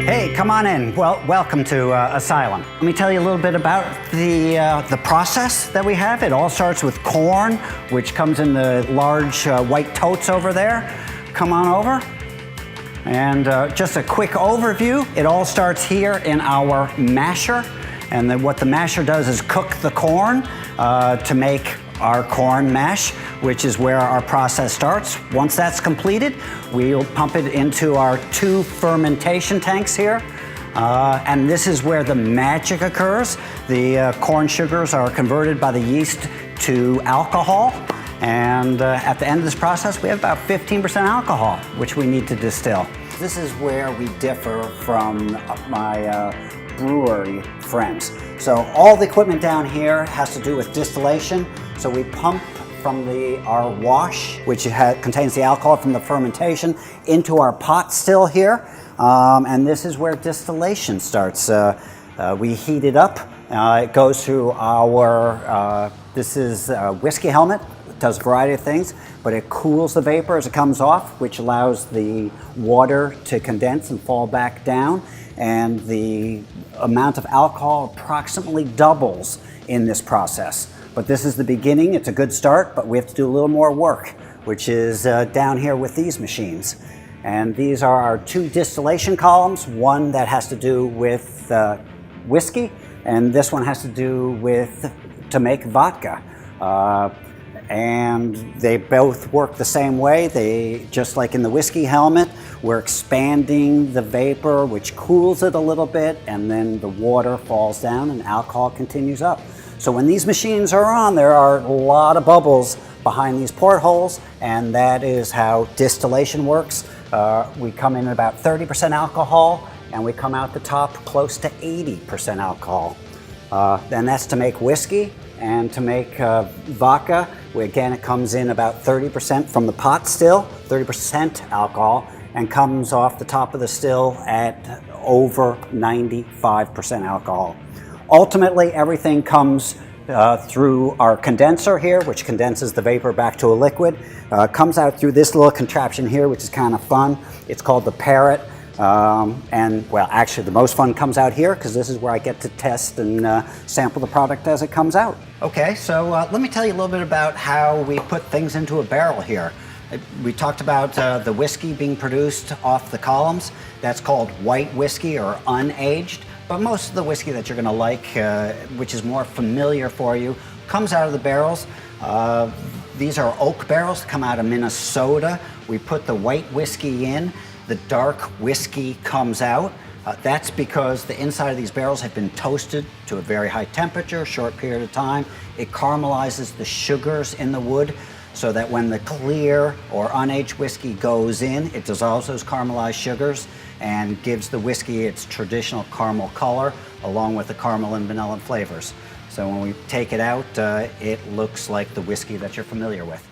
Hey, come on in. Well, welcome to Asylum. Let me tell you a little bit about the process that we have. It all starts with corn, which comes in the large white totes over there. Come on over. And just a quick overview. It all starts here in our masher. And then what the masher does is cook the corn to make our corn mash, which is where our process starts. Once that's completed, we'll pump it into our 2 fermentation tanks here. And this is where the magic occurs. The corn sugars are converted by the yeast to alcohol. And at the end of this process, we have about 15% alcohol, which we need to distill. This is where we differ from my brewery friends. So all the equipment down here has to do with distillation. So we pump from our wash, which contains the alcohol from the fermentation, into our pot still here. And this is where distillation starts. We heat it up. It goes through our, this is a whiskey helmet. It does a variety of things, but it cools the vapor as it comes off, which allows the water to condense and fall back down. And the amount of alcohol approximately doubles in this process. But this is the beginning. It's a good start, but we have to do a little more work, which is down here with these machines. And these are our 2 distillation columns, one that has to do with whiskey, and this one has to do with to make vodka. And they both work the same way. They, just like in the whiskey helmet, we're expanding the vapor, which cools it a little bit, and then the water falls down and alcohol continues up. So when these machines are on, there are a lot of bubbles behind these portholes, and that is how distillation works. We come in at about 30% alcohol, and we come out the top close to 80% alcohol. And that's to make whiskey. And to make vodka, again, it comes in about 30% from the pot still, 30% alcohol, and comes off the top of the still at over 95% alcohol. Ultimately, everything comes through our condenser here, which condenses the vapor back to a liquid. Comes out through this little contraption here, which is kind of fun. It's called the parrot. And well, actually the most fun comes out here because this is where I get to test and sample the product as it comes out. Okay, so let me tell you a little bit about how we put things into a barrel here. We talked about the whiskey being produced off the columns. That's called white whiskey or unaged. But most of the whiskey that you're going to like, which is more familiar for you, comes out of the barrels. These are oak barrels that come out of Minnesota. We put the white whiskey in. The dark whiskey comes out. That's because the inside of these barrels have been toasted to a very high temperature, short period of time. It caramelizes the sugars in the wood so that when the clear or unaged whiskey goes in, it dissolves those caramelized sugars and gives the whiskey its traditional caramel color along with the caramel and vanilla flavors. So when we take it out, it looks like the whiskey that you're familiar with.